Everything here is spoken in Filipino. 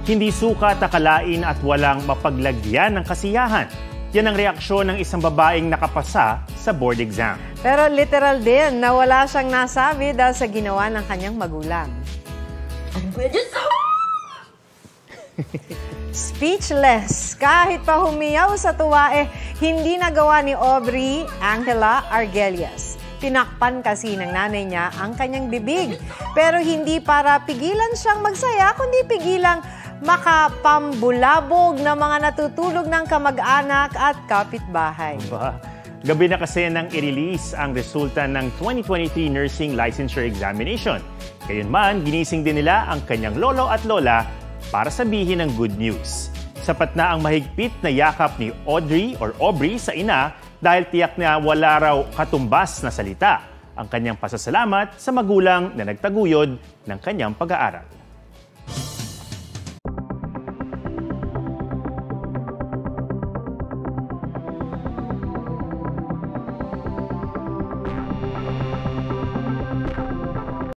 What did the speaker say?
Hindi sukat, akalain at walang mapaglagyan ng kasiyahan. Yan ang reaksyon ng isang babaeng nakapasa sa board exam. Pero literal din na wala siyang nasabi dahil sa ginawa ng kanyang magulang. Speechless. Kahit pa humiyaw sa tuwa hindi nagawa ni Aubrey Angela Argelias. Tinakpan kasi ng nanay niya ang kanyang bibig. Pero hindi para pigilan siyang magsaya, kundi pigilang makapambulabog ng mga natutulog ng kamag-anak at kapitbahay. Gabi na kasi nang i-release ang resulta ng 2023 Nursing Licensure Examination. Gayunman, ginising din nila ang kanyang lolo at lola para sabihin ang good news. Sapat na ang mahigpit na yakap ni Aubrey sa ina dahil tiyak na wala raw katumbas na salita ang kanyang pasasalamat sa magulang na nagtaguyod ng kanyang pag-aaral.